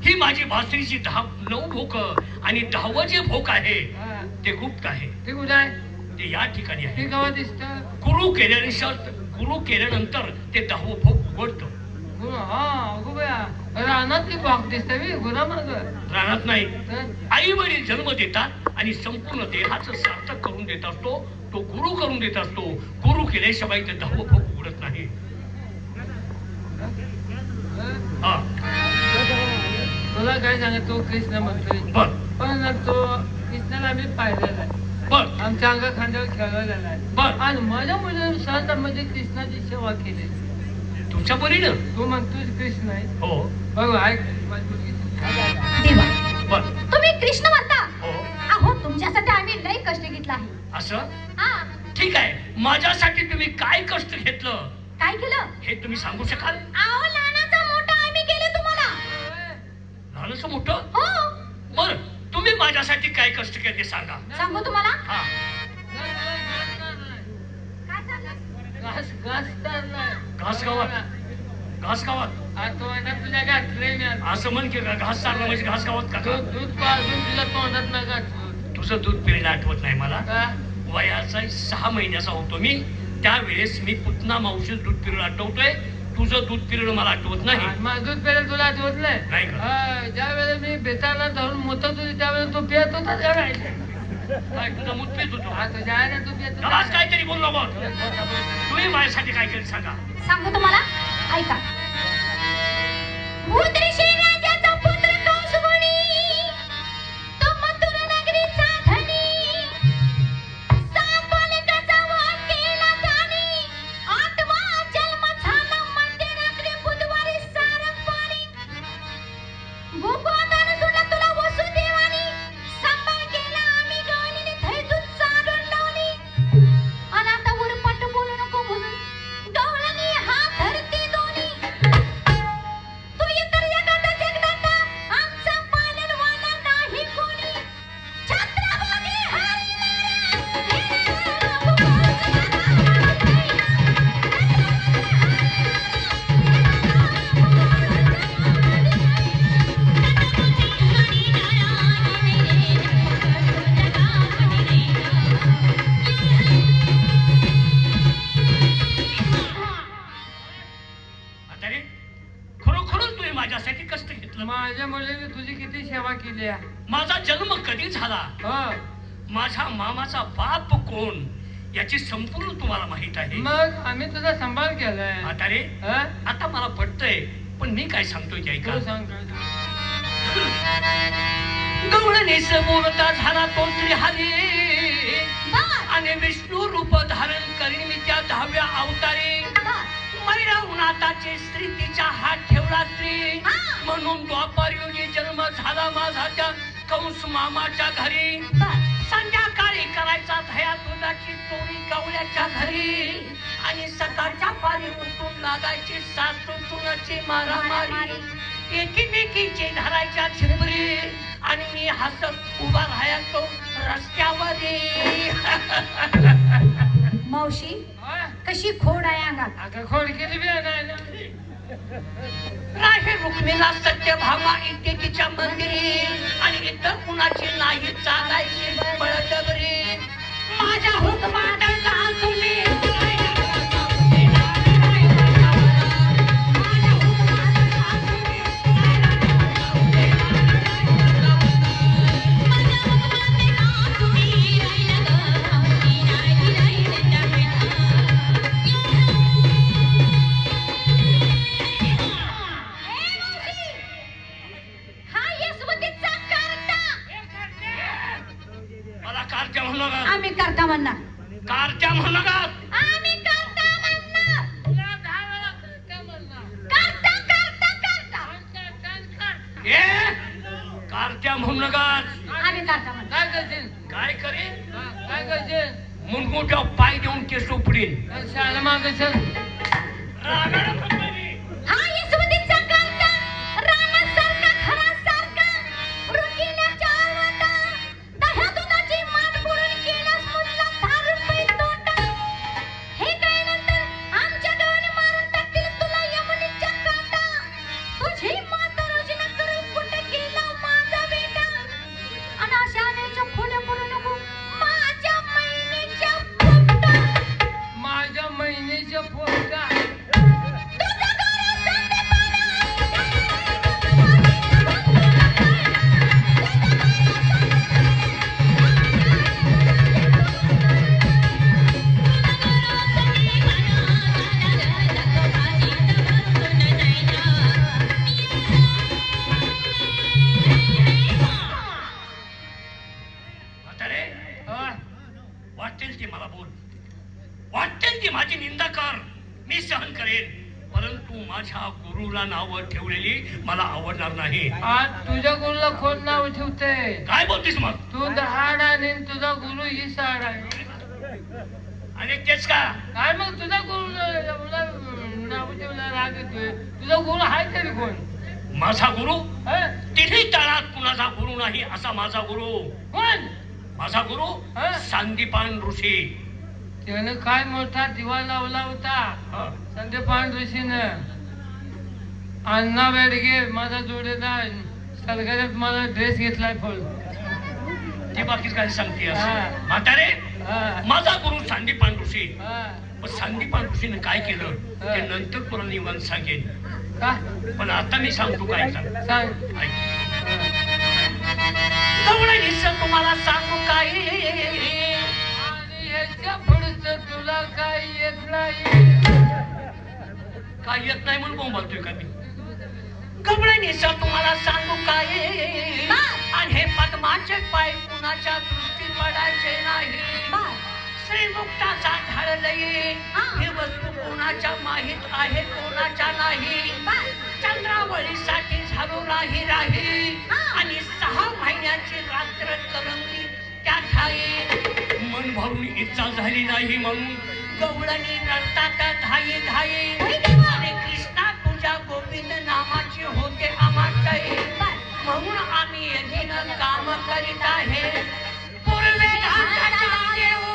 ही माझी भासरीची 9 भोक आणि 10वं जे भोक आहे ते गुप्त आहे. ते कुठं आहे? ते या ठिकाणी आहे. ते गावात दिसतं. गुरु केल्यानंतर ते 10वं भोक उघडतं. रानात ती भाग दिसते गुरा माग. रानात नाही, आई वडील जन्म देतात आणि संपूर्ण देहाचं सार्थक करून देत असतो. तो गुरु करून देत असतो. गुरु केल्याशिवाय ते 10वं भोक उघडत नाही. तुला काय सांगत तो कृष्ण म्हणतोय पण तो कृष्णाला आम्ही पाहिलेला आहे. आमच्या अंगा खांद्यावर खेळवलेला आहे आणि माझ्या मुलांना म्हणजे कृष्णाची सेवा केली. तुमच्या परीनं तू म्हणतोय कृष्ण आहे. हो बघ ऐक तुम्ही कृष्ण म्हणता. हो. अहो तुमच्यासाठी आम्ही लई कष्ट घेतला आहे. असं ठीक आहे. माझ्यासाठी तुम्ही काय कष्ट घेतलं? काय केलं हे तुम्ही सांगू शकाल? अहो लहानाचा मोठा आम्ही केले तुम्हाला. लहानचं मोठं? हो. बर तुम्ही माझ्यासाठी काय कष्ट केले ते सांगा. सांगू तुम्हाला? हा. घास गावात तुझ्या घातलंय असं म्हण की घास चालला म्हणजे घास गावात का? दूध पाजून तुला तोंडात ना घातलं. तुझं दूध पिलेलं आठवत नाही मला. वयाचा 6 महिन्याचा होतो मी त्यावेळेस मी पुतना मावशीच दूध पिरड आठवतोय. तुझं दूध पिरड मला आठवत नाही. दूध पिरड तुला आठवत नाही का? ज्या वेळेला मी बेताला धरून मोठं तुझी त्यावेळेला तो पियत होता तुझं मूत पित होतो. तू पियत काहीतरी बोल नको. तुम्ही माझ्यासाठी काय केलं सांगा. सांगू तुम्हाला? ऐका. उदरीशी राजाचा पुत्र कंसबळी, तो मथुर नगरीचा धनी, 7 बालकाचा वध केला त्याने, 8वा जन्म झाला मध्यरात्री बुधवारी सारंगपाणी. गोकुळात सोडला तुला वसुदेवानी, सांभाळ केला आम्ही गवळणीने थै दूध चालून लावली. आणि आता उरपट बोलू नको म्हणून गवळणी हा धरती दोन्ही. तू इतर जगात जगदाता आमचा पालनवाला नाही कोणी. छत्रपती खरोखरच तुम्ही माझ्यासाठी कष्ट घेतलं. माझ्या मुलीने तुझी किती सेवा केली आहे. माझा जन्म कधी झाला, माझ्या मामाचा बाप कोण याची संपूर्ण तुम्हाला माहित आहे. मग आम्ही तुझा सांभाळ केलाय. आता मला पटतंय पण मी काय सांगतोय की ऐका. गवळणीस बोलता झाला तो त्रिहारी आणि विष्णू रूप धारण करीन मी त्या 10व्या अवतारी. मैरा उन्हाताची स्त्री तिच्या हात ठेवला स्त्री म्हणून द्वापार युगी जन्म झाला माझा त्या कंस मामाच्या घरी. संध्याकाळी करायचा धया दुधाची चोरी गवळ्याच्या घरी आणि सकाळच्या पारी उठून लागायची सासू सुनाची मारामारी. एकीमेकीची धरायच्या छिपरी आणि मी हसत उभा राहायचो रस्त्यावरी. मावशी कशी खोड आहे अंगात. खोड केली नाही रुक्मिणा सत्यभामा इथे तिच्या मंदिरी आणि इतर कुणाची नाही चालायची बळजबरी. माझ्या हुकमात तुम्ही आम्ही करता म्हणणार. कारच्या म्हणू नका. आम्ही करता म्हणणार. करता करता करता कारच्या म्हणू नका. आम्ही करता म्हणणार. काय करशील? काय करेन? काय करशील? मुनगुट्या पाय देऊन केस उपडीन. शाळा माग हा यशवंतीचा करता रानासारखा खरासारखा रुकिण्याच्या आवता दह्या दुधाची मान पुरून केलास मुलला 10 रुपये तोटा. हे काय नंतर आमच्या डोळे मारून टाकतील तुला यमुनीच्या काटा. तुझी माता रोजी न करू कुठे नाव ठेवलेली मला आवडणार नाही. आज तुझ्या गुरुला कोण नाव ठेवते? काय बोलतीस मग? तू दहाड आणि तुझा गुरु ही साड आहे. आणि तेच का? काय मग तुझा गुरु नाव ठेवला राग येतोय? तुझा गुरु आहे तरी कोण? माझा गुरु हं? तिन्ही तळात कुणाचा गुरु नाही असा माझा गुरु. कोण? माझा गुरु हं? सांदीपान ऋषी. त्यानं काय मोठा दिवा लावला होता हं. संदीपान ऋषीनं. अण्णा बेडगे माझा जोडीदार सरकारात मला ड्रेस घेतलाय फुल. ती बाकीच काय सांगते हा. म्हातारे? हा. माझा गुरु सांदीपान ऋषी. हा. पण सांदीपान ऋषीने काय केलं हा. ते नंतर तुला निवांत सांगेन. का? पण आता मी सांगतो काय सांग. सांग. ऐक. गवळणीच तुम्हाला सांगू काय? आणि ह्याच्या पुढचं तुला काय येत नाही. काय येत नाही म्हणून बोंबालतोय का मी? गवळणीच तुम्हाला सांगू काय? आणि हे पद्माचे पाय कुणाच्या दृष्टी पडायचे नाही. श्रीमुक्ताचा झाड लई ही वस्तू कोणाच्या माहीत आहे कोणाच्या नाही. चंद्रावळीसाठी झालो राही राही आणि 6 महिन्याची रात्र करंगली त्या ठाई. मन भरून इच्छा झाली नाही म्हणून गवळणी रडतात धाई धाई. आणि कृष्णा तुझ्या गोविंद नामाची होते अमाटई. म्हणून आम्ही यजीनं काम करीत आहे. पूर्वे घाटाच्या देऊ